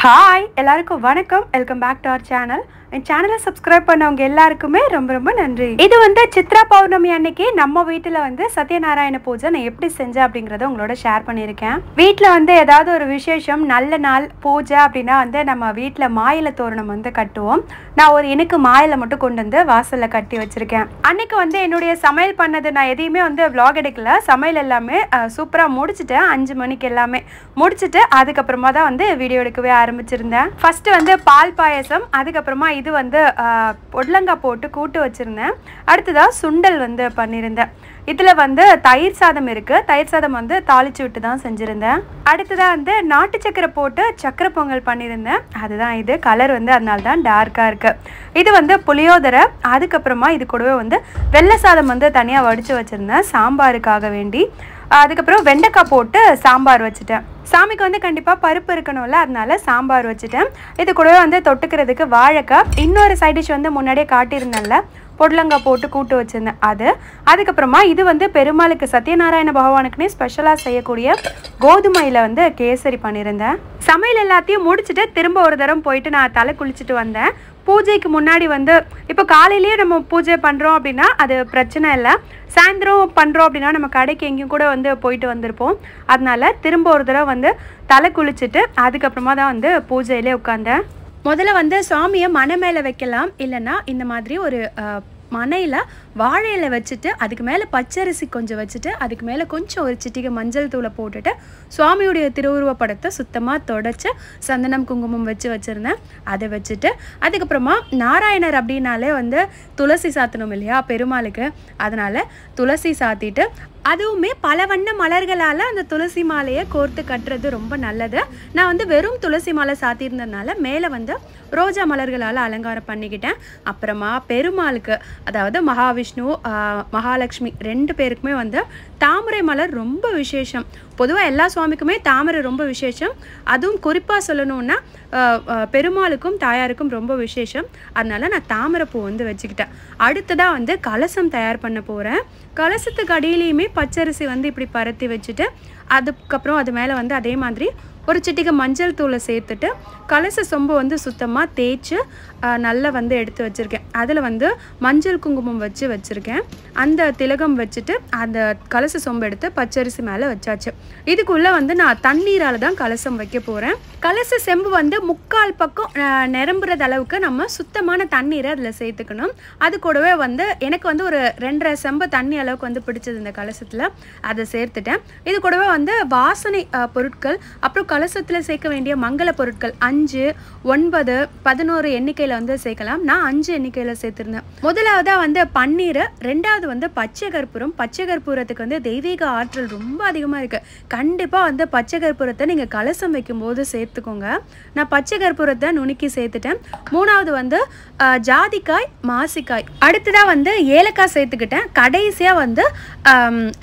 Hi எல்லாருக்கும் வணக்கம். Welcome back to our channel. என் சேனலை சப்ஸ்கிரைப் பண்ணவங்க எல்லாருக்குமே ரொம்ப ரொம்ப நன்றி. இது சித்ரா பௌர்ணமி அன்னைக்கு நம்ம வீட்டில் சத்யநாராயண பூஜை நான் எப்படி செஞ்சேன் அப்படிங்கிறத உங்களோட ஷேர் பண்ணியிருக்கேன். வீட்டில் ஏதாவது ஒரு விசேஷம் நல்ல நாள் பூஜை அப்படின்னா நம்ம வீட்டில் மாயிலை தோரணம் கட்டுவோம். நான் ஒரு இனுக்கு மாயிலை மட்டும் கொண்டு வந்து வாசலில் கட்டி வச்சுருக்கேன். அன்னைக்கு என்னுடைய சமையல் பண்ணது நான் எதையுமே vlog எடுக்கல. சமையல் எல்லாமே சூப்பராக முடிச்சுட்டேன். 5 மணிக்கு எல்லாமே முடிச்சுட்டு அதுக்கப்புறமா தான் வீடியோ எடுக்கவே ஆரம்பிச்சிருந்தேன். ஃபஸ்ட்டு பால் பாயசம், அதுக்கப்புறமா இது பொடலங்காய் போட்டு கூட்டு வச்சுருந்தேன். அடுத்ததாக சுண்டல் பண்ணியிருந்தேன். இதில் தயிர் சாதம் இருக்குது. தயிர் சாதம் தாளிச்சு விட்டு தான் செஞ்சுருந்தேன். அடுத்ததாக நாட்டு சக்கரை போட்டு சக்கரை பொங்கல் பண்ணியிருந்தேன். அதுதான் இது கலர் அதனால தான் டார்க்காக இருக்குது. இது புளியோதரை, அதுக்கப்புறமா இது கூடவே வெள்ளை சாதம் தனியாக வடித்து வச்சுருந்தேன் சாம்பாருக்காக வேண்டி. அதுக்கப்புறம் வெண்டைக்காய் போட்டு சாம்பார் வச்சுட்டேன். சாமிக்கு கண்டிப்பாக பருப்பு இருக்கணும்ல, அதனால சாம்பார் வச்சுட்டேன். இது கூடவே தொட்டுக்கிறதுக்கு வாழைக்காய், இன்னொரு சைட் டிஷ் முன்னாடியே காட்டியிருந்தேன்ல பொடலங்காய் போட்டு கூட்டு வச்சுருந்தேன் அது. அதுக்கப்புறமா இது பெருமாளுக்கு சத்யநாராயண பகவானுக்குன்னே ஸ்பெஷலாக செய்யக்கூடிய கோதுமையில் கேசரி பண்ணியிருந்தேன். சமையல் எல்லாத்தையும் முடிச்சுட்டு திரும்ப ஒரு தரம் போயிட்டு நான் தலை குளிச்சுட்டு வந்தேன். பூஜைக்கு முன்னாடி இப்போ காலையிலேயே நம்ம பூஜை பண்ணுறோம் அப்படின்னா அது பிரச்சனை இல்லை. சாயந்தரம் பண்ணுறோம் அப்படின்னா நம்ம கடைக்கு எங்கேயும் கூட போயிட்டு வந்திருப்போம். அதனால திரும்ப ஒரு தடவை தலை குளிச்சுட்டு அதுக்கப்புறமா தான் பூஜையிலே உட்காந்தேன். முதல்ல சுவாமியை மனை மேலே வைக்கலாம், இல்லைன்னா இந்த மாதிரி ஒரு மனையில் வாழையில வச்சுட்டு அதுக்கு மேலே பச்சரிசி கொஞ்சம் வச்சுட்டு அதுக்கு மேலே கொஞ்சம் ஒரு சிட்டிகை மஞ்சள் தூளை போட்டுட்டு சுவாமியுடைய திருவுருவ படத்தை சுத்தமாக தொடச்சி சந்தனம் குங்குமம் வச்சுருந்தேன். அதை வச்சுட்டு அதுக்கப்புறமா நாராயணர் அப்படின்னாலே துளசி சாத்தணும் இல்லையா பெருமாளுக்கு, அதனால் துளசி சாத்திட்டு அதுவுமே பல வண்ண மலர்களால் அந்த துளசி மாலையை கோர்த்து கட்டுறது ரொம்ப நல்லது. நான் வெறும் துளசி மாலை சாத்தியிருந்ததுனால மேலே ரோஜா மலர்களால் அலங்காரம் பண்ணிக்கிட்டேன். அப்புறமா பெருமாளுக்கு, அதாவது மகாவிஷ்ணு மகாலட்சுமி 2 பேருக்குமே தாமரை மலர் ரொம்ப விசேஷம். பொதுவாக எல்லா சுவாமிக்குமே தாமரை ரொம்ப விசேஷம். அதுவும் குறிப்பாக சொல்லணுன்னா பெருமாளுக்கும் தாயாருக்கும் ரொம்ப விசேஷம். அதனால நான் தாமரை பூ வச்சுக்கிட்டேன். அடுத்ததாக கலசம் தயார் பண்ண போகிறேன். கலசத்துக்கு அடியிலையுமே பச்சரிசி இப்படி பரத்தி வச்சுட்டு அதுக்கப்புறம் அது மேலே அதே மாதிரி ஒரு சிட்டிகை மஞ்சள் தூளை சேர்த்துட்டு கலச சொம்பு சுத்தமாக தேய்ச்சி நல்லா எடுத்து வச்சுருக்கேன். அதில் மஞ்சள் குங்குமம் வச்சுருக்கேன். அந்த திலகம் வச்சுட்டு அந்த கலச சொம்பு எடுத்து பச்சரிசி மேலே வச்சாச்சு. இதுக்குள்ளே நான் தண்ணீரால் தான் கலசம் வைக்க போகிறேன். கலச செம்பு 3/4 பக்கம் நிரம்புறது அளவுக்கு நம்ம சுத்தமான தண்ணீரை அதில் சேர்த்துக்கணும். அது கூடவே எனக்கு ஒரு 2.5 செம்பு தண்ணி அளவுக்கு பிடிச்சது இந்த கலசத்தில், அதை சேர்த்துட்டேன். இது கூடவே வாசனை பொருட்கள், அப்புறம் கலசத்தில் சேர்க்க வேண்டிய மங்கள பொருட்கள் 5, 9, 11 எண்ணிக்கையில் சேர்க்கலாம். நான் 5 எண்ணிக்கையில் சேர்த்துருந்தேன். முதலாவதாக பன்னீர், ரெண்டாவது பச்சை கற்பூரம். பச்சை கற்பூரத்துக்கு தெய்வீக ஆற்றல் ரொம்ப அதிகமாக இருக்குது. கண்டிப்பாக பச்சை கற்பூரத்தை நீங்கள் கலசம் வைக்கும்போது சேர்த்துக்கோங்க. நான் பச்சை கற்பூரத்தை நுணுக்கி சேர்த்துட்டேன். மூணாவது ஜாதிக்காய், மாசிக்காய். அடுத்ததாக ஏலக்காய் சேர்த்துக்கிட்டேன். கடைசியாக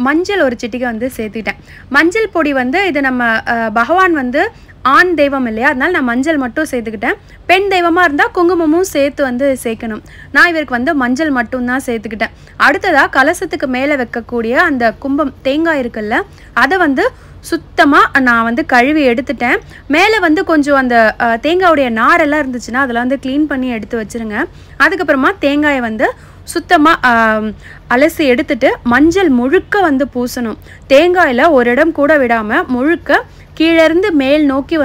மஞ்சள் ஒரு சிட்டிகை சேர்த்துக்கிட்டேன். மஞ்சள் பொடி இது நம்ம பகவான் ஆண் தெய்வம் இல்லையா, அதனால நான் மஞ்சள் மட்டும் சேர்த்துக்கிட்டேன். பெண் தெய்வமாக இருந்தால் குங்குமமும் சேர்த்து சேர்க்கணும். நான் இவருக்கு மஞ்சள் மட்டும்தான் சேர்த்துக்கிட்டேன். அடுத்ததாக கலசத்துக்கு மேலே வைக்கக்கூடிய அந்த கும்பம் தேங்காய் இருக்குல்ல, அதை சுத்தமாக நான் கழுவி எடுத்துட்டேன். மேலே கொஞ்சம் அந்த தேங்காயுடைய நாரெல்லாம் இருந்துச்சுன்னா அதில் க்ளீன் பண்ணி எடுத்து வச்சுருங்க. அதுக்கப்புறமா தேங்காயை சுத்தமாக அலசி எடுத்துட்டு மஞ்சள் முழுக்க பூசணும். தேங்காயில் ஒரு இடம் கூட விடாமல் முழுக்க கீழேருந்து மேல் நோக்கி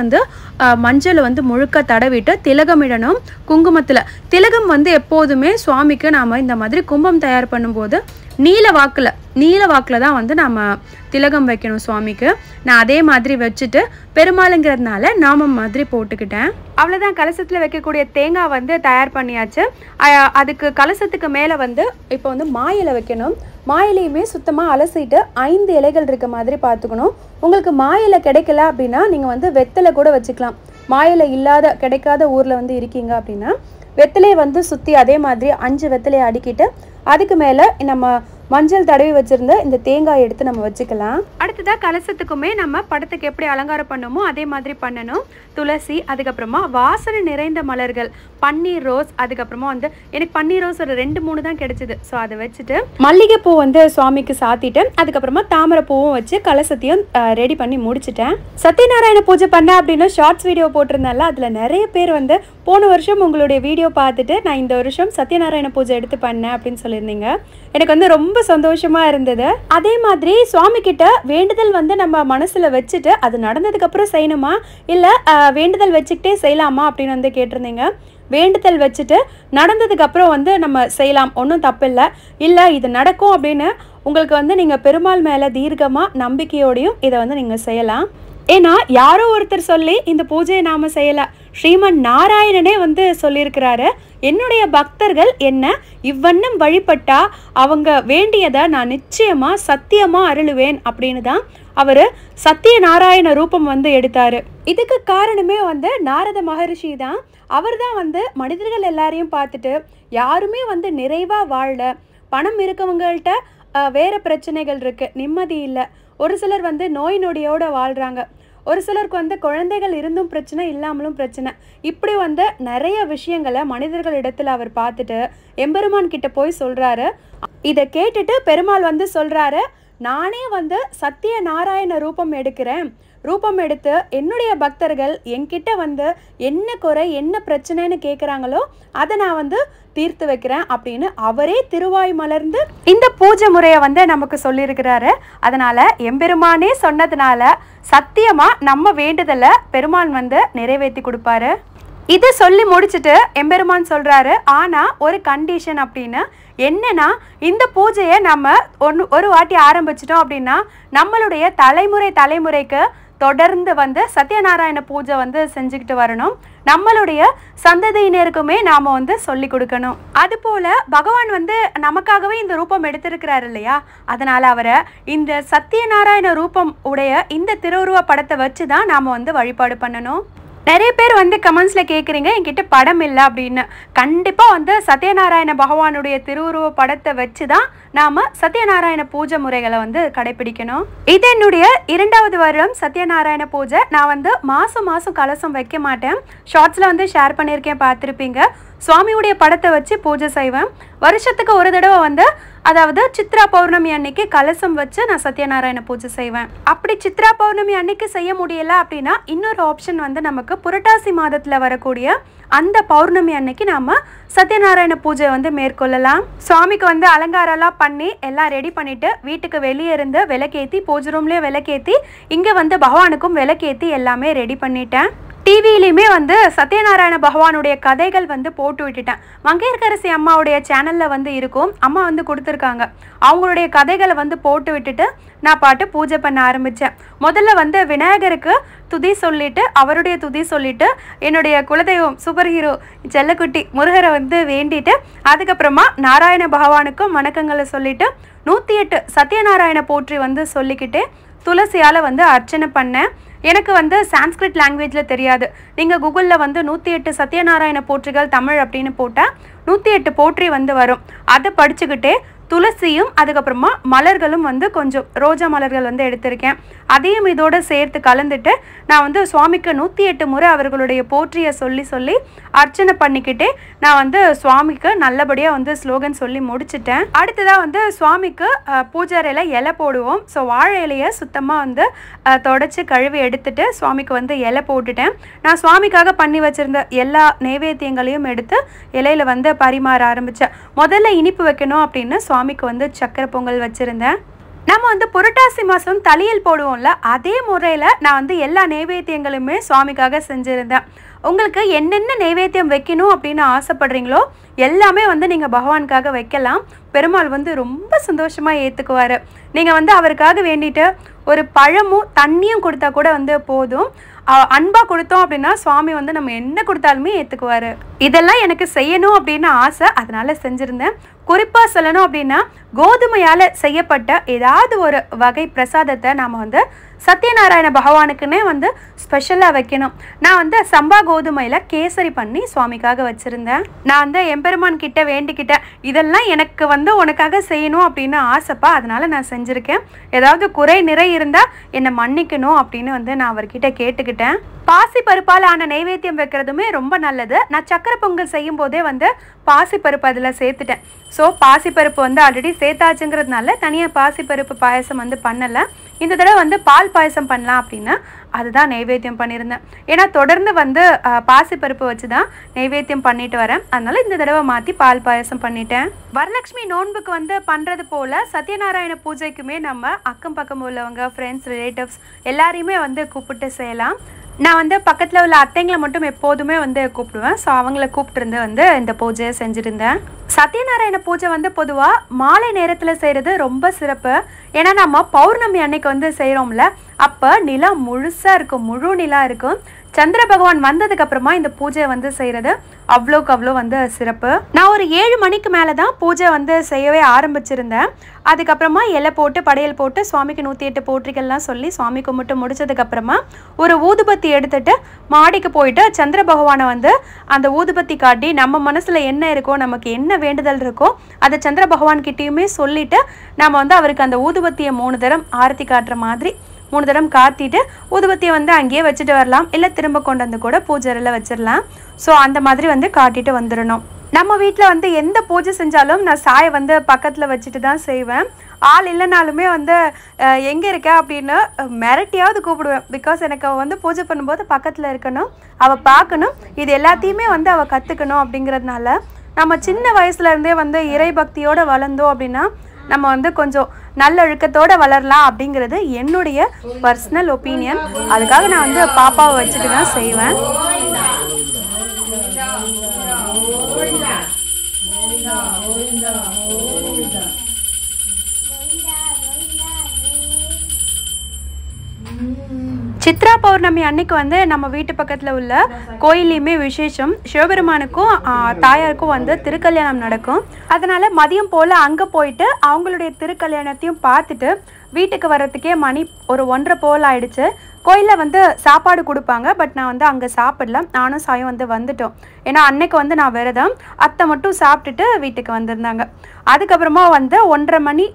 மஞ்சள் முழுக்க தடவிட்டு திலகமிடணும். குங்குமத்தில் திலகம் எப்போதுமே சுவாமிக்கு நாம் இந்த மாதிரி கும்பம் தயார் பண்ணும்போது நீல வாக்கில் தான் நம்ம திலகம் வைக்கணும் சுவாமிக்கு. நான் அதே மாதிரி வச்சுட்டு பெருமாளுங்கிறதுனால நாமம் மாதிரி போட்டுக்கிட்டேன். அவ்வளோதான், கலசத்தில் வைக்கக்கூடிய தேங்காய் தயார் பண்ணியாச்சு. அதுக்கு கலசத்துக்கு மேலே இப்போ மாயிலை வைக்கணும். மாயிலையுமே சுத்தமாக அலசிட்டு 5 இலைகள் இருக்க மாதிரி பார்த்துக்கணும். உங்களுக்கு மாயிலை கிடைக்கல அப்படின்னா நீங்கள் வெத்தலை கூட வச்சுக்கலாம். மாயிலை கிடைக்காத ஊரில் இருக்கீங்க அப்படின்னா வெத்தலையை சுற்றி அதே மாதிரி 5 வெத்தலையை அடுக்கிட்டு அதுக்கு மேலே நம்ம மஞ்சள் தடவி வச்சிருந்த இந்த தேங்காய் எடுத்து நம்ம வச்சுக்கலாம். அடுத்ததாக கலசத்துக்குமே நம்ம படத்துக்கு எப்படி அலங்காரம் பண்ணோமோ அதே மாதிரி பண்ணணும். துளசி, அதுக்கப்புறமா வாசனை நிறைந்த மலர்கள், பன்னீர் ரோஸ், அதுக்கப்புறமா வந்து எனக்கு பன்னீர் ரோஸ் ஒரு 2-3 தான் கிடைச்சிது. ஸோ அதை வச்சுட்டு மல்லிகைப்பூ வந்து சுவாமிக்கு சாத்திட்டு அதுக்கப்புறமா தாமரை பூவும் வச்சு கலசத்தையும் ரெடி பண்ணி முடிச்சுட்டேன். சத்யநாராயண பூஜை பண்ண அப்படின்னு ஷார்ட்ஸ் வீடியோ போட்டிருந்தால அதில் நிறைய பேர் வந்து போன வருஷம் உங்களுடைய வீடியோ பார்த்துட்டு நான் இந்த வருஷம் சத்யநாராயண பூஜை எடுத்து பண்ணேன் அப்படின்னு சொல்லியிருந்தீங்க. எனக்கு வந்து ரொம்ப சந்தோஷமா இருந்தது. அதே மாதிரி சுவாமி கிட்ட வேண்டுதல் வந்து நம்ம மனசுல வச்சுட்டு அது நடந்ததுக்கு அப்புறம் செய்யணுமா இல்ல வேண்டுதல் வச்சுக்கிட்டே செய்யலாமா அப்படின்னு வந்து கேட்டிருந்தீங்க. வேண்டுதல் வச்சுட்டு நடந்ததுக்கு அப்புறம் வந்து நம்ம செய்யலாம், ஒன்றும் தப்பு இல்லை. இல்லை இது நடக்கும் அப்படின்னு உங்களுக்கு வந்து நீங்கள் பெருமாள் மேலே தீர்க்கமாக நம்பிக்கையோடையும் இதை வந்து நீங்கள் செய்யலாம். ஏன்னா யாரோ ஒருத்தர் சொல்லி இந்த பூஜையை நாம் செய்யலை, ஸ்ரீமன் நாராயணனே வந்து சொல்லியிருக்கிறாரு, என்னுடைய பக்தர்கள் என்ன இவ்வண்ணம் வழிபட்டா அவங்க வேண்டியதை நான் நிச்சயமாக சத்தியமாக அருளுவேன் அப்படின்னு தான் அவர் சத்யநாராயண ரூபம் வந்து எடுத்தார். இதுக்கு காரணமே வந்து நாரத மகரிஷி தான். அவர் தான் வந்து மனிதர்கள் எல்லாரையும் பார்த்துட்டு யாருமே வந்து நிறைவாக வாழல, பணம் இருக்கவங்கள்ட்ட வேறு பிரச்சனைகள் இருக்குது, நிம்மதி இல்லை, ஒரு சிலர் வந்து நோய் நொடியோடு வாழ்கிறாங்க, ஒரு சிலருக்கு வந்து குழந்தைகள் இருந்தும் பிரச்சனை இல்லாமலும் பிரச்சனை, இப்படி வந்து நிறைய விஷயங்களை மனிதர்கள் இடத்துல அவர் பார்த்துட்டு எம்பெருமான் கிட்ட போய் சொல்கிறாரு. இதை கேட்டுட்டு பெருமாள் வந்து சொல்கிறாரு, நானே வந்து சத்யநாராயண ரூபம் எடுக்கிறேன், ரூபம் எடுத்து என்னுடைய பக்தர்கள் என்கிட்ட வந்து என்ன குறை என்ன பிரச்சனைன்னு கேட்குறாங்களோ அதை நான் வந்து தீர்த்து வைக்கிறேன் அப்படின்னு அவரே திருவாய் மலர்ந்து இந்த பூஜை முறையை வந்து நமக்கு சொல்லியிருக்கிறாரு. அதனால எம்பெருமானே சொன்னதுனால சத்தியமா நம்ம வேண்டுதலை பெருமான் வந்து நிறைவேற்றி கொடுப்பாரு. இது சொல்லி முடிச்சுட்டு எம்பெருமான் சொல்றாரு, ஆனா ஒரு கண்டிஷன் அப்படின்னு. என்னன்னா இந்த பூஜையை நம்ம ஒரு வாட்டி ஆரம்பிச்சிட்டோம் அப்படின்னா நம்மளுடைய தலைமுறைக்கு தொடர்ந்து வந்து சத்யநாராயண பூஜை வந்து செஞ்சுக்கிட்டு வரணும், நம்மளுடைய சந்ததியினருக்குமே நாம் வந்து சொல்லி கொடுக்கணும். அதுபோல் பகவான் வந்து நமக்காகவே இந்த ரூபம் எடுத்திருக்கிறார் இல்லையா, அதனால் அவரை இந்த சத்யநாராயண ரூபம் உடைய இந்த திருவுருவ படத்தை வச்சு தான் நாம் வந்து வழிபாடு பண்ணணும். நிறைய பேர் வந்து கமெண்ட்ஸில் கேட்குறீங்க என்கிட்ட படம் இல்லை அப்படின்னு. கண்டிப்பாக வந்து சத்யநாராயண பகவானுடைய திருவுருவ படத்தை வச்சு தான் நாம் சத்யநாராயண பூஜை முறைகளை வந்து கடைபிடிக்கணும். இது என்னுடைய 2வது வருடம் சத்யநாராயண பூஜை. நான் வந்து மாதம் கலசம் வைக்க மாட்டேன், ஷார்ட்ஸில் வந்து ஷேர் பண்ணியிருக்கேன், பார்த்துருப்பீங்க. சுவாமியுடைய படத்தை வச்சு பூஜை செய்வேன். வருஷத்துக்கு ஒரு தடவை வந்து அதாவது சித்ரா பௌர்ணமி அன்னைக்கு கலசம் வச்சு நான் சத்யநாராயண பூஜை செய்வேன். அப்படி சித்ரா பௌர்ணமி அன்னைக்கு செய்ய முடியல அப்படின்னா இன்னொரு ஆப்ஷன் வந்து நமக்கு புரட்டாசி மாதத்தில் வரக்கூடிய அந்த பௌர்ணமி அன்னைக்கு நாம் சத்யநாராயண பூஜை வந்து மேற்கொள்ளலாம். சுவாமிக்கு வந்து அலங்காரம்லாம் பண்ணி எல்லாம் ரெடி பண்ணிவிட்டு வீட்டுக்கு வெளியே இருந்து விளக்கேற்றி, பூஜை ரூம்லேயே விளக்கேற்றி, இங்கே வந்து பகவானுக்கும் விளக்கேற்றி எல்லாமே ரெடி பண்ணிட்டேன். டிவிலையுமே வந்து சத்யநாராயண பகவானுடைய கதைகள் வந்து போட்டு விட்டுட்டேன். மங்கையர்கரசி அம்மாவுடைய சேனலில் வந்து இருக்கும், அம்மா வந்து கொடுத்துருக்காங்க, அவங்களுடைய கதைகளை வந்து போட்டு விட்டுட்டு நான் பாட்டு பூஜை பண்ண ஆரம்பித்தேன். முதல்ல வந்து விநாயகருக்கு துதி சொல்லிவிட்டு அவருடைய துதி சொல்லிவிட்டு என்னுடைய குலதெய்வம் சூப்பர் ஹீரோ செல்லக்குட்டி முருகரை வந்து வேண்டிட்டு அதுக்கப்புறமா நாராயண பகவானுக்கும் வணக்கங்களை சொல்லிவிட்டு 108 சத்யநாராயண போற்றி வந்து சொல்லிக்கிட்டே துளசியால் வந்து அர்ச்சனை பண்ணேன். எனக்கு வந்து சான்ஸ்கிரிட் லாங்குவேஜில் தெரியாது, நீங்கள் கூகுளில் வந்து 108 சத்யநாராயண போற்றிகள் தமிழ் அப்படின்னு போட்டால் 108 போற்றி வந்து வரும். அதை படிச்சுக்கிட்டே துளசியும் அதுக்கப்புறமா மலர்களும் வந்து கொஞ்சம் ரோஜா மலர்கள் வந்து எடுத்திருக்கேன், அதையும் இதோடு சேர்த்து கலந்துட்டு நான் வந்து சுவாமிக்கு 108 முறை அவர்களுடைய போற்றியை சொல்லி அர்ச்சனை பண்ணிக்கிட்டே நான் வந்து சுவாமிக்கு நல்லபடியாக வந்து ஸ்லோகன் சொல்லி முடிச்சிட்டேன். அடுத்ததாக வந்து சுவாமிக்கு பூஜாரையில் இலை போடுவோம். ஸோ வாழை இலையை சுத்தமாக வந்து தொடச்சி கழுவி எடுத்துட்டு சுவாமிக்கு வந்து இலை போட்டுட்டேன். நான் சுவாமிக்காக பண்ணி வச்சுருந்த எல்லா நைவேத்தியங்களையும் எடுத்து இலையில் வந்து பரிமாற ஆரம்பித்தேன். முதல்ல இனிப்பு வைக்கணும் அப்படின்னு சுவாமிக்கு வந்து சக்கரை பொங்கல் வச்சுருந்தேன். நம்ம வந்து புரட்டாசி மாதம் தலையில் போடுவோம்ல, அதே முறையில் நான் வந்து எல்லா நைவேத்தியங்களுமே சுவாமிக்காக செஞ்சுருந்தேன். உங்களுக்கு என்னென்ன நைவேத்தியம் வைக்கணும் அப்படின்னு ஆசைப்படுறீங்களோ எல்லாமே வந்து நீங்கள் பகவானுக்காக வைக்கலாம். பெருமாள் வந்து ரொம்ப சந்தோஷமாக ஏற்றுக்குவார். நீங்கள் வந்து அவருக்காக வேண்டிட்டு ஒரு பழமும் தண்ணியும் கொடுத்தா கூட வந்து போதும். அன்பாக கொடுத்தோம் அப்படின்னா சுவாமி வந்து நம்ம என்ன கொடுத்தாலுமே ஏற்றுக்குவார். இதெல்லாம் எனக்கு செய்யணும் அப்படின்னு ஆசை, அதனால செஞ்சுருந்தேன். குறிப்பாக சொல்லணும் அப்படின்னா கோதுமையால் செய்யப்பட்ட ஏதாவது ஒரு வகை பிரசாதத்தை நாம் வந்து சத்யநாராயண பகவானுக்குன்னே வந்து ஸ்பெஷலாக வைக்கணும். நான் வந்து சம்பா கோதுமையில் கேசரி பண்ணி சுவாமிக்காக வச்சுருந்தேன். நான் வந்து எம்பெருமான் கிட்ட வேண்டிக்கிட்டேன், இதெல்லாம் எனக்கு வந்து உனக்காக செய்யணும் அப்படின்னு ஆசைப்பா, அதனால நான் செஞ்சுருக்கேன். ஏதாவது குறை நிறை இருந்தால் என்னை மன்னிக்கணும் அப்படின்னு வந்து நான் அவர்கிட்ட கேட்டுக்கிட்டேன். பாசி பருப்பால் ஆன நைவேத்தியம் வைக்கிறதுமே ரொம்ப நல்லது. நான் சக்கரை பொங்கல் செய்யும் போதே வந்து பாசிப்பருப்பு அதில் சேர்த்துட்டேன். ஸோ பாசிப்பருப்பு வந்து ஆல்ரெடி சேர்த்தாச்சுங்கிறதுனால தனியாக பாசிப்பருப்பு பாயசம் வந்து பண்ணலை. இந்த தடவை வந்து பால் பாயசம் பண்ணலாம் அப்படின்னா அதுதான் நைவேத்தியம் பண்ணியிருந்தேன். ஏன்னா தொடர்ந்து வந்து பாசிப்பருப்பு வச்சு தான் நைவேத்தியம் பண்ணிட்டு வரேன். அதனால இந்த தடவை மாற்றி பால் பாயசம் பண்ணிட்டேன். வரலட்சுமி நோன்புக்கு வந்து பண்ணுறது போல் சத்யநாராயண பூஜைக்குமே நம்ம அக்கம் பக்கம் உள்ளவங்க, ஃப்ரெண்ட்ஸ், ரிலேட்டிவ்ஸ் எல்லாரையுமே வந்து கூப்பிட்டு செய்யலாம். நான் வந்து பக்கத்தில் உள்ள அத்தைங்களை மட்டும் எப்போதுமே வந்து கூப்பிடுவேன். ஸோ அவங்கள கூப்பிட்டுருந்து வந்து இந்த பூஜையை செஞ்சுருந்தேன். சத்யநாராயண பூஜை வந்து பொதுவாக மாலை நேரத்தில் செய்கிறது ரொம்ப சிறப்பு. ஏன்னா நம்ம பௌர்ணமி அன்னைக்கு வந்து செய்கிறோம்ல, அப்போ நிலா முழுசாக இருக்கும், முழு நிலா இருக்கும். சந்திர பகவான் வந்ததுக்கு அப்புறமா இந்த பூஜையை வந்து செய்கிறது அவ்வளோக்கு அவ்வளோ வந்து சிறப்பு. நான் ஒரு 7 மணிக்கு மேலே தான் பூஜை வந்து செய்யவே ஆரம்பிச்சிருந்தேன். அதுக்கப்புறமா இலை போட்டு படையல் போட்டு சுவாமிக்கு 108 போற்றிகள்லாம் சொல்லி சுவாமி கும்பிட்டு முடிச்சதுக்கப்புறமா ஒரு ஊதுபத்தி எடுத்துட்டு மாடிக்கு போயிட்டு சந்திர பகவானை வந்து அந்த ஊதுபத்தி காட்டி நம்ம மனசில் என்ன இருக்கோ, நமக்கு என்ன வேண்டுதல் இருக்கோ அதை சந்திர பகவான் கிட்டேயுமே சொல்லிட்டு நம்ம வந்து அவருக்கு அந்த ஊதுபத்தியை 3 தரம் ஆரத்தி காட்டுற மாதிரி 3 தரம் காத்திட்டு ஊதுபத்தியை வந்து அங்கேயே வச்சுட்டு வரலாம், இல்லை திரும்ப கொண்டு வந்து கூட பூஜையில் வச்சிடலாம். ஸோ அந்த மாதிரி வந்து காட்டிட்டு வந்துடணும். நம்ம வீட்டில் வந்து எந்த பூஜை செஞ்சாலும் நான் சாயை வந்து பக்கத்தில் வச்சுட்டு தான் செய்வேன். ஆள் இல்லைனாலுமே வந்து எங்கே இருக்க அப்படின்னு மிரட்டியாவது கூப்பிடுவேன். பிகாஸ் எனக்கு அவள் வந்து பூஜை பண்ணும்போது பக்கத்தில் இருக்கணும், அவள் பார்க்கணும், இது எல்லாத்தையுமே வந்து அவள் கற்றுக்கணும். அப்படிங்கிறதுனால நம்ம சின்ன வயசுலேருந்தே வந்து இறை பக்தியோடு வளர்ந்தோம் அப்படின்னா நம்ம வந்து கொஞ்சம் நல்லொழுக்கத்தோடு வளரலாம் அப்படிங்கிறது என்னுடைய பர்சனல் ஒப்பீனியன். அதுக்காக நான் வந்து பாப்பாவை வச்சுட்டு தான் செய்வேன். சித்ரா பௌர்ணமி அன்னைக்கு வந்து நம்ம வீட்டு பக்கத்தில் உள்ள கோயிலையுமே விசேஷம். சிவபெருமானுக்கும் தாயாருக்கும் வந்து திருக்கல்யாணம் நடக்கும். அதனால் மதியம் போல் அங்கே போயிட்டு அவங்களுடைய திருக்கல்யாணத்தையும் பார்த்துட்டு வீட்டுக்கு வர்றதுக்கே மணி ஒரு 1:30 போல் ஆயிடுச்சு. கோயிலில் வந்து சாப்பாடு கொடுப்பாங்க, பட் நான் வந்து அங்கே சாப்பிடல. நானும் சாயும் வந்து வந்துட்டோம். ஏன்னா அன்னைக்கு வந்து நான் விரதம், அத்தை மட்டும் சாப்பிட்டுட்டு வீட்டுக்கு வந்திருந்தாங்க. அதுக்கப்புறமா வந்து 1:30 மணி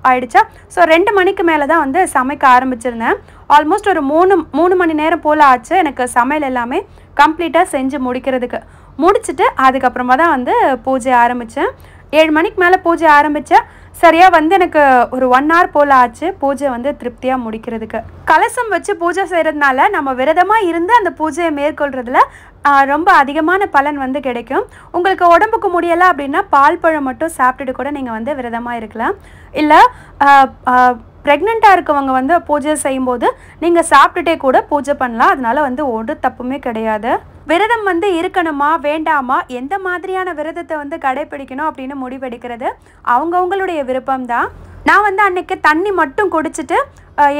ஆயிடுச்சா. ஸோ 2 மணிக்கு மேலே தான் வந்து சமைக்க ஆரம்பிச்சிருந்தேன். ஆல்மோஸ்ட் ஒரு 3 மணி நேரம் போல் ஆச்சு எனக்கு சமையல் எல்லாமே கம்ப்ளீட்டாக செஞ்சு முடிச்சுட்டு அதுக்கப்புறமா தான் வந்து பூஜை ஆரம்பித்தேன். 7 மணிக்கு மேலே பூஜை ஆரம்பித்தேன். சரியாக வந்து எனக்கு ஒரு 1 hour போல் ஆச்சு பூஜை வந்து திருப்தியாக முடிக்கிறதுக்கு. கலசம் வச்சு பூஜை செய்கிறதுனால நம்ம விரதமாக இருந்து அந்த பூஜையை மேற்கொள்கிறதுல ரொம்ப அதிகமான பலன் வந்து கிடைக்கும். உங்களுக்கு உடம்புக்கு முடியலை அப்படின்னா பால் பழம் மட்டும் சாப்பிட்டுட்டு கூட நீங்கள் வந்து விரதமாக இருக்கலாம். இல்லை ப்ரெக்னெண்ட்டாக இருக்கவங்க வந்து பூஜை செய்யும்போது நீங்கள் சாப்பிட்டுட்டே கூட பூஜை பண்ணலாம். அதனால வந்து ஒரு தப்புமே கிடையாது. விரதம் வந்து இருக்கணுமா வேண்டாமா, எந்த மாதிரியான விரதத்தை வந்து கடைப்பிடிக்கணும் அப்படின்னு முடிவெடுக்கிறது அவங்கவுங்களுடைய விருப்பம்தான். நான் வந்து அன்னைக்கு தண்ணி மட்டும் குடிச்சிட்டு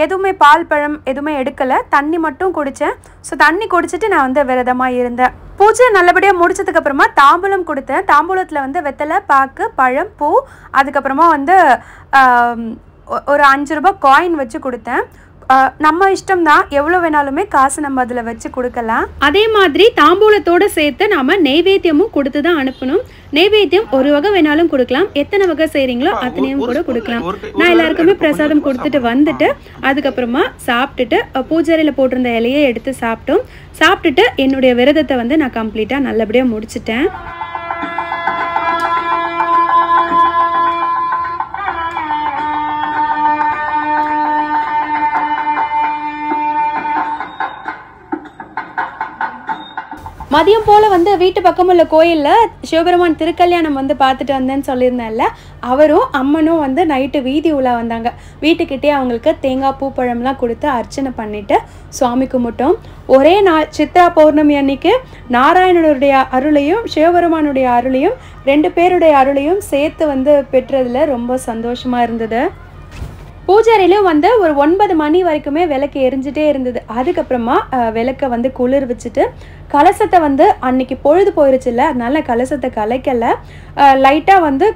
எதுவுமே பால் பழம் எதுவுமே எடுக்கலை, தண்ணி மட்டும் குடித்தேன். ஸோ தண்ணி குடிச்சிட்டு நான் வந்து விரதமாக இருந்தேன். பூஜை நல்லபடியாக முடிச்சதுக்கப்புறமா தாம்பூலம் கொடுத்தேன். தாம்பூலத்தில் வந்து வெத்தலை, பாக்கு, பழம், பூ, அதுக்கப்புறமா வந்து ஒரு 5 ரூபாய் காயின் வச்சு கொடுத்தேன். நம்ம இஷ்டம் தான், எவ்வளோ வேணாலுமே காசு நம்ம அதில் வச்சு கொடுக்கலாம். அதே மாதிரி தாம்பூலத்தோடு சேர்த்து நாம் நெய்வேத்தியமும் கொடுத்து தான் அனுப்பணும். நெய்வேத்தியம் ஒரு வகை வேணாலும் கொடுக்கலாம், எத்தனை வகை செய்கிறீங்களோ அத்தனையும் கூட கொடுக்கலாம். நான் எல்லாருக்குமே பிரசாதம் கொடுத்துட்டு வந்துட்டு அதுக்கப்புறமா சாப்பிட்டுட்டு பூஜையில் போட்டிருந்த இலையை எடுத்து சாப்பிட்டுட்டு என்னுடைய விரதத்தை வந்து நான் கம்ப்ளீட்டாக நல்லபடியாக முடிச்சிட்டேன். மதியம் போல் வந்து வீட்டு பக்கம் உள்ள கோயிலில் சிவபெருமான் திருக்கல்யாணம் வந்து பார்த்துட்டு வந்தேன்னு சொல்லியிருந்தேன்ல, அவரும் அம்மனும் வந்து நைட்டு வீதி உலா வந்தாங்க. வீட்டுக்கிட்டே அவங்களுக்கு தேங்காய் பூப்பழம்லாம் கொடுத்து அர்ச்சனை பண்ணிவிட்டு சுவாமி கும்பிட்டோம். ஒரே நாள் சித்ரா பௌர்ணமி அன்னைக்கு நாராயணனுடைய அருளையும் சிவபெருமானுடைய அருளையும் 2 பேருடைய அருளையும் சேர்த்து வந்து பெற்றதில் ரொம்ப சந்தோஷமாக இருந்தது. பூஜை அறையிலும் வந்து ஒரு 9 மணி வரைக்குமே விளக்கு எரிஞ்சிட்டே இருந்தது. அதுக்கப்புறமா விளக்கை வந்து குளிர் வச்சுட்டு கலசத்தை வந்து அன்னைக்கு பொழுது போயிருச்சுல்ல, அதனால கலசத்தை கலைக்கலை. லைட்டாக வந்து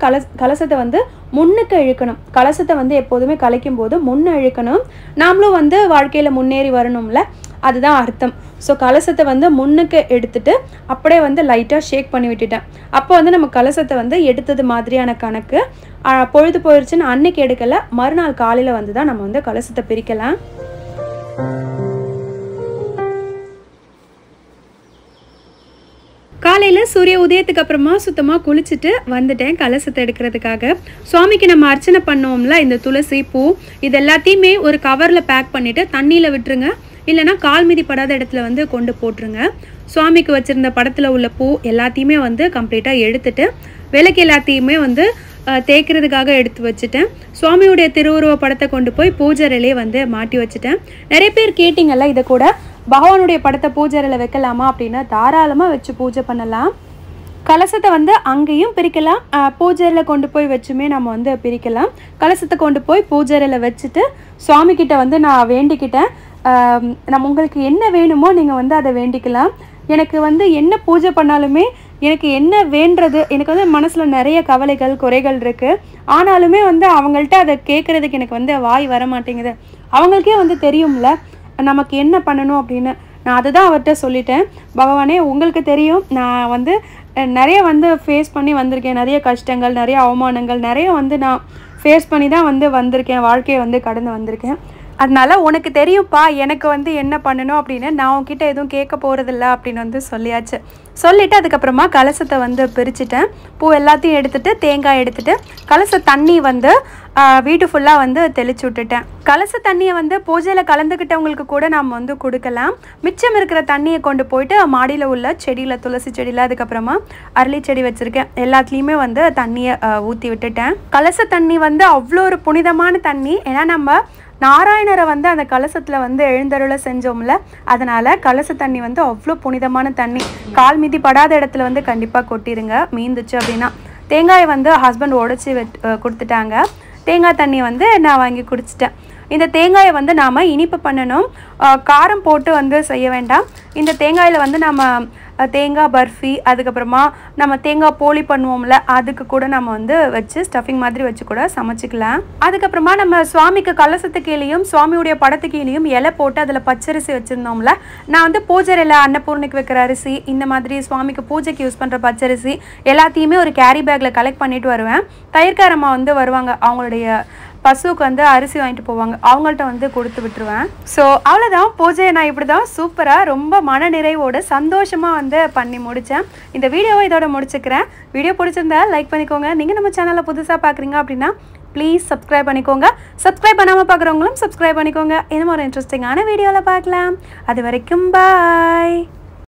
கலசத்தை வந்து முன்னுக்கு இழுக்கணும். கலசத்தை வந்து எப்போதுமே கலைக்கும் போது முன்ன இழுக்கணும். நாமளும் வந்து வாழ்க்கையில் முன்னேறி வரணும்ல, அதுதான் அர்த்தம். ஸோ கலசத்தை வந்து முன்னுக்கு எடுத்துட்டு அப்படியே வந்து லைட்டாக ஷேக் பண்ணி விட்டுட்டேன். அப்போ வந்து நம்ம கலசத்தை வந்து எடுத்தது மாதிரியான கணக்கு. பொழுது போயிடுச்சுன்னு அன்னைக்கு எடுக்கலை, மறுநாள் காலையில் வந்து தான் நம்ம வந்து கலசத்தை பிரிக்கலாம். காலையில் சூரிய உதயத்துக்கு அப்புறமா சுத்தமாக குளிச்சுட்டு வந்துட்டேன் கலசத்தை எடுக்கிறதுக்காக. சுவாமிக்கு நம்ம அர்ச்சனை பண்ணோம்ல, இந்த துளசி பூ இது எல்லாத்தையுமே ஒரு கவரில் பேக் பண்ணிவிட்டு தண்ணியில் விட்டுருங்க. இல்லைனா கால் மிதி படாத இடத்துல வந்து கொண்டு போட்டுருங்க. சுவாமிக்கு வச்சுருந்த படத்தில் உள்ள பூ எல்லாத்தையுமே வந்து கம்ப்ளீட்டாக எடுத்துட்டு விளக்கு எல்லாத்தையுமே வந்து தேய்க்கிறதுக்காக எடுத்து வச்சுட்டேன். சுவாமியுடைய திருவுருவ படத்தை கொண்டு போய் பூஜையிலே வந்து மாட்டி வச்சுட்டேன். நிறைய பேர் கேட்டிங்கல்ல, இதை கூட பகவானுடைய படத்தை பூஜையில் வைக்கலாமா அப்படின்னா தாராளமாக வச்சு பூஜை பண்ணலாம். கலசத்தை வந்து அங்கேயும் பிரிக்கலாம், பூஜையில் கொண்டு போய் வச்சுமே நம்ம வந்து பிரிக்கலாம். கலசத்தை கொண்டு போய் பூஜையில் வச்சுட்டு சுவாமிக்கிட்ட வந்து நான் வேண்டிக்கிட்டேன், நம்ம உங்களுக்கு என்ன வேணுமோ நீங்கள் வந்து அதை வேண்டிக்கலாம். எனக்கு வந்து என்ன பூஜை பண்ணாலுமே எனக்கு என்ன வேண்டுறது, எனக்கு வந்து மனசில் நிறைய கவலைகள் குறைகள் இருக்குது. ஆனாலுமே வந்து அவங்கள்ட்ட அதை கேட்குறதுக்கு எனக்கு வந்து வாய் வர மாட்டேங்குது. அவங்களுக்கே வந்து தெரியும்ல நமக்கு என்ன பண்ணணும் அப்படின்னு. நான் அதுதான் அவர்கிட்ட சொல்லிட்டேன், பகவானே உங்களுக்கு தெரியும் நான் வந்து நிறைய வந்து ஃபேஸ் பண்ணி வந்திருக்கேன். நிறைய கஷ்டங்கள், நிறைய அவமானங்கள் நிறைய வந்து நான் ஃபேஸ் பண்ணி தான் வந்து வந்திருக்கேன். வாழ்க்கையை வந்து கடந்து வந்திருக்கேன். அதனால உனக்கு தெரியும்ப்பா எனக்கு வந்து என்ன பண்ணணும் அப்படின்னு. நான் உங்ககிட்ட எதுவும் கேட்க போகிறதில்ல அப்படின்னு வந்து சொல்லியாச்சு. சொல்லிவிட்டு அதுக்கப்புறமா கலசத்தை வந்து பிரிச்சுட்டேன். பூ எல்லாத்தையும் எடுத்துகிட்டு தேங்காய் எடுத்துகிட்டு கலச தண்ணி வந்து வீட்டு ஃபுல்லாக வந்து தெளிச்சு விட்டுட்டேன். கலச தண்ணியை வந்து பூஜையில் கலந்துக்கிட்டவங்களுக்கு கூட நாம் வந்து கொடுக்கலாம். மிச்சம் இருக்கிற தண்ணியை கொண்டு போயிட்டு மாடியில் உள்ள செடியில், துளசி செடியில், அதுக்கப்புறமா அரளி செடி வச்சுருக்கேன், எல்லாத்துலேயுமே வந்து தண்ணியை ஊற்றி விட்டுட்டேன். கலச தண்ணி வந்து அவ்வளோ ஒரு புனிதமான தண்ணி. ஏன்னா நம்ம நாராயணரை வந்து அந்த கலசத்தில் வந்து எழுந்தருளை செஞ்சோம்ல, அதனால் கலச தண்ணி வந்து அவ்வளோ புனிதமான தண்ணி. கால் மிதி படாத இடத்துல வந்து கண்டிப்பாக கொட்டிடுங்க மீந்துச்சு அப்படின்னா. தேங்காயை வந்து ஹஸ்பண்ட் உடச்சி கொடுத்துட்டாங்க. தேங்காய் தண்ணி வந்து நான் வாங்கி குடிச்சிட்டேன். இந்த தேங்காயை வந்து நாம் இனிப்பு பண்ணணும், காரம் போட்டு வந்து செய்ய வேண்டாம். இந்த தேங்காயில் வந்து நம்ம தேங்காய் பர்ஃபி, அதுக்கப்புறமா நம்ம தேங்காய் போலி பண்ணுவோம்ல, அதுக்கு கூட நம்ம வந்து வச்சு ஸ்டஃபிங் மாதிரி வச்சு கூட சமைச்சிக்கலாம். அதுக்கப்புறமா நம்ம சுவாமிக்கு கலசத்து கீழேயும் சுவாமியுடைய படத்து கீழேயும் இலை போட்டு அதில் பச்சரிசி வச்சுருந்தோம்ல, நான் வந்து பூஜையில் அன்னபூர்ணிக்கு வைக்கிற அரிசி, இந்த மாதிரி சுவாமிக்கு பூஜைக்கு யூஸ் பண்ணுற பச்சரிசி எல்லாத்தையுமே ஒரு கேரி பேக்கில் கலெக்ட் பண்ணிட்டு வருவேன். தயிர்காரம்மா வந்து வருவாங்க, அவங்களுடைய பசுவுக்கு வந்து அரிசி வாங்கிட்டு போவாங்க, அவங்கள்ட்ட வந்து கொடுத்து விட்டுருவேன். ஸோ அவ்வளோதான், பூஜையை நான் இப்படி தான் சூப்பராக ரொம்ப மன நிறைவோடு சந்தோஷமாக வந்து பண்ணி முடித்தேன். இந்த வீடியோவை இதோட முடிச்சுக்கிறேன். வீடியோ பிடிச்சிருந்தா லைக் பண்ணிக்கோங்க. நீங்கள் நம்ம சேனலில் புதுசாக பார்க்குறீங்க அப்படின்னா ப்ளீஸ் சப்ஸ்கிரைப் பண்ணிக்கோங்க. சப்ஸ்கிரைப் பண்ணாமல் பார்க்குறவங்களும் சப்ஸ்கிரைப் பண்ணிக்கோங்க. இன்னும் ஒரு இன்ட்ரெஸ்டிங்கான வீடியோவில் பார்க்கலாம். அது வரைக்கும் பாய்.